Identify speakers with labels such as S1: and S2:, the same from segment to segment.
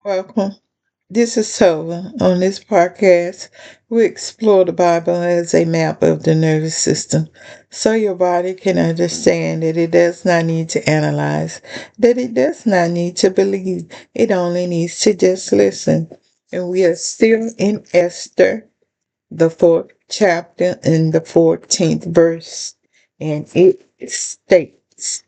S1: Welcome. This is Tolva. On this podcast, we explore the Bible as a map of the nervous system so your body can understand that it does not need to analyze, that it does not need to believe, it only needs to just listen. And we are still in Esther, the fourth chapter, and the 14th verse. And it states,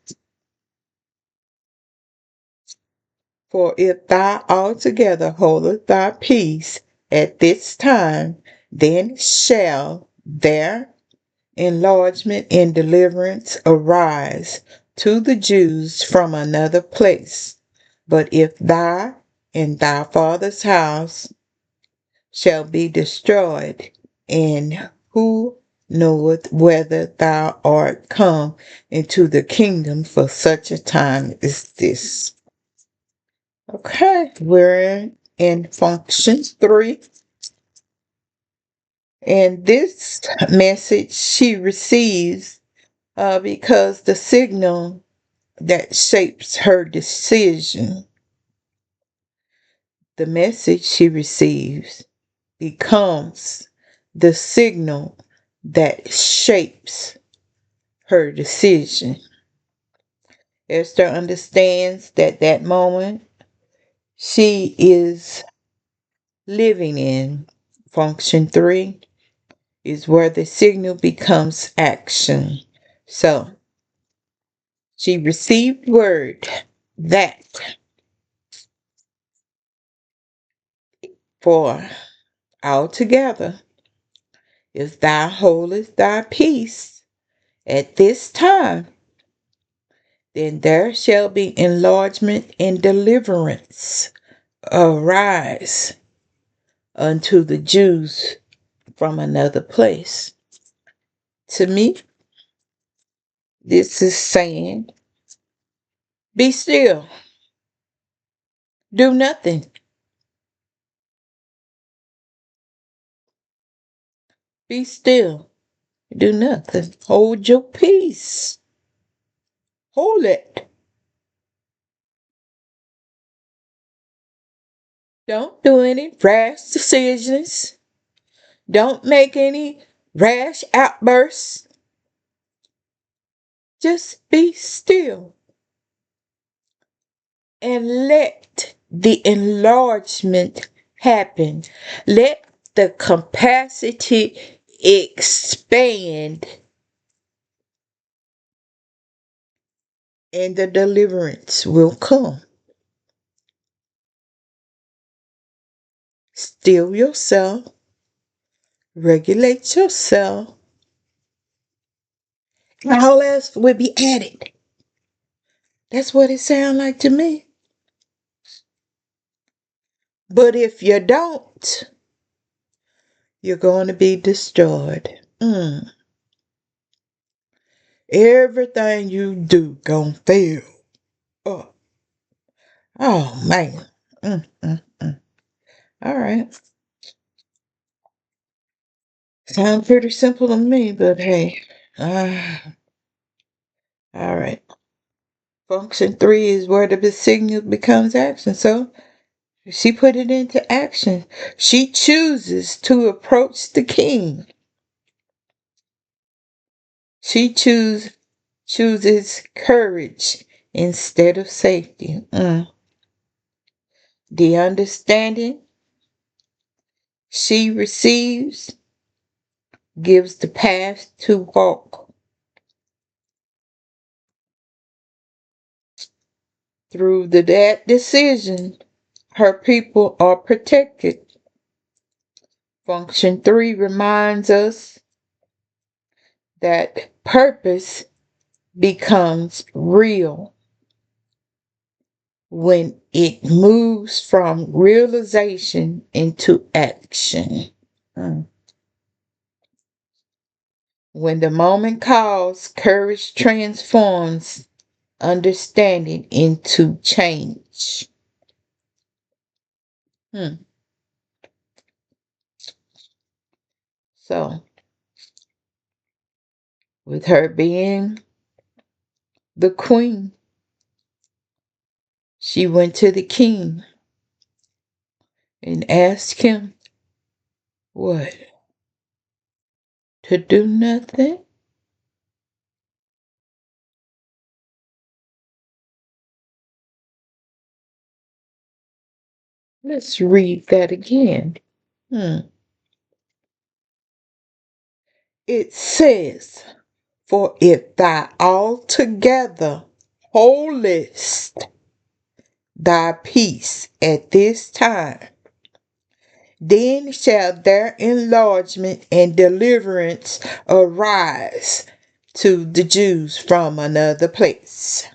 S1: For if thou altogether holdest thy peace at this time, then shall there enlargement and deliverance arise to the Jews from another place. But if thy and thy father's house shall be destroyed, and who knoweth whether thou art come into the kingdom for such a time as this? Okay, we're in function 3. And this message she receives because the signal that shapes her decision, the message she receives becomes the signal that shapes her decision. Esther understands that moment she is living in function 3 is where the signal becomes action. So she received word that for altogether, if thou holdest thy peace at this time, then there shall be enlargement and deliverance arise unto the Jews from another place. To me, this is saying, be still, do nothing, be still, do nothing, hold your peace, hold it. Don't do any rash decisions. Don't make any rash outbursts. Just be still and let the enlargement happen. Let the capacity expand and the deliverance will come. Still yourself, regulate yourself. All else will be added. That's what it sounds like to me. But if you don't, you're going to be destroyed. Everything you do gonna fail. Oh, oh man. All right. Sounds pretty simple to me, but hey. Uh, all right. Function 3 is where the signal becomes action. So she put it into action. She chooses to approach the king. She chooses courage instead of safety. The understanding she receives gives the path to walk. Through that decision, her people are protected. Function 3 reminds us that purpose becomes real when it moves from realization into action. When the moment calls, courage transforms understanding into change. So, with her being the queen, she went to the king and ask him what? To do nothing? Let's read that again. Hmm. It says, for if thou altogether holdest thy peace at this time, then shall their enlargement and deliverance arise to the Jews from another place.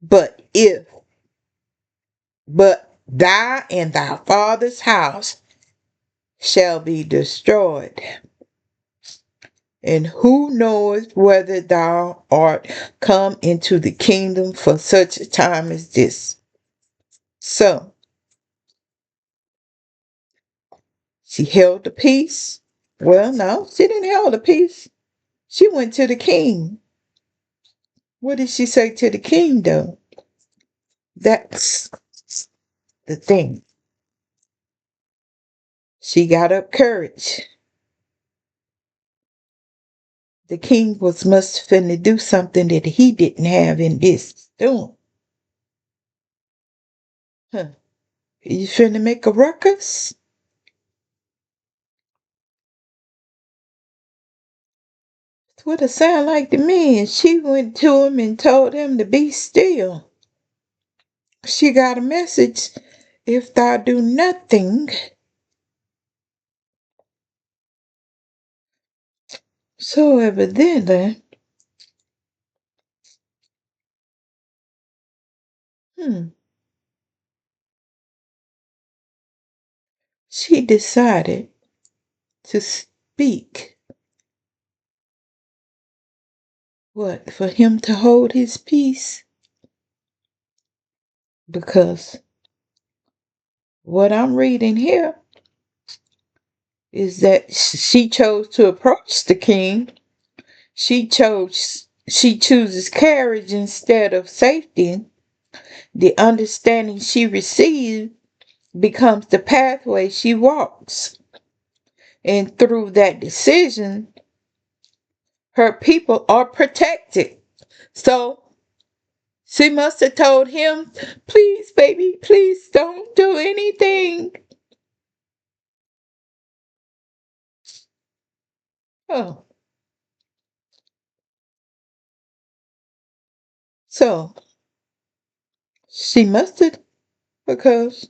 S1: But if, but thou and thy father's house shall be destroyed. And who knoweth whether thou art come into the kingdom for such a time as this? So she held the peace. Well, no, she didn't hold the peace. She went to the king. What did she say to the king, though? That's the thing. She got up courage. The king was must finna do something that he didn't have in this doing. Huh. You finna make a ruckus? That's what it sounded like to me. And she went to him and told him to be still. She got a message. If thou do nothing, so evidently, hmm, she decided to speak. What, for him to hold his peace? Because what I'm reading here is that she chose to approach the king. She chooses courage instead of safety. The understanding she received becomes the pathway she walks. And through that decision, her people are protected. So she must have told him, please, baby, please don't do anything. Oh, so she must have, because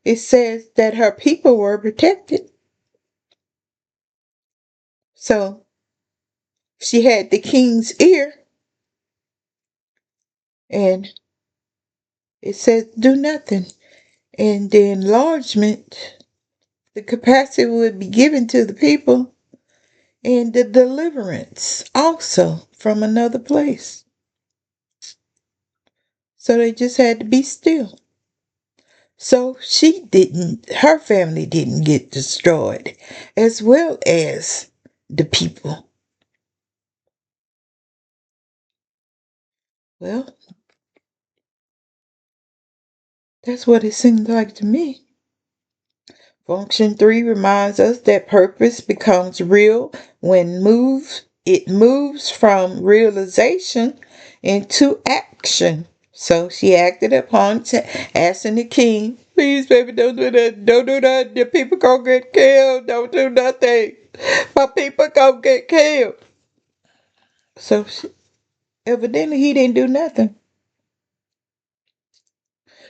S1: it says that her people were protected. So she had the king's ear, and it says do nothing. And the enlargement, the capacity would be given to the people, and the deliverance also from another place. So they just had to be still. So her family didn't get destroyed, as well as the people. Well, that's what it seems like to me. Function 3 reminds us that purpose becomes real when it moves from realization into action. So she acted upon asking the king, please, baby, don't do that. Don't do that. The people gonna get killed. Don't do nothing. My people gonna get killed. So evidently he didn't do nothing.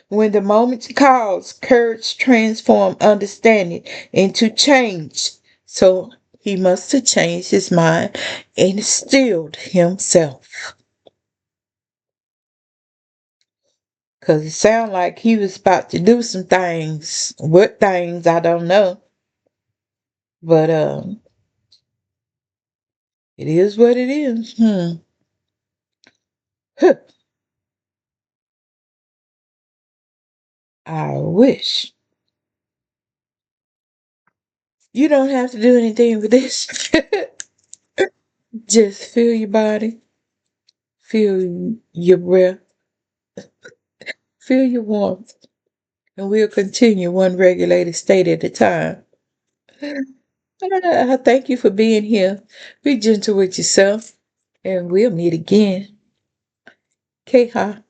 S1: When the moment calls, courage transforms understanding into change. So he must have changed his mind and stilled himself. Because it sounded like he was about to do some things. What things, I don't know. But it is what it is. Huh. I wish. You don't have to do anything with this. Just feel your body. Feel your breath. Feel your warmth. and we'll continue one regulated state at a time. I thank you for being here. Be gentle with yourself, and we'll meet again. Keha.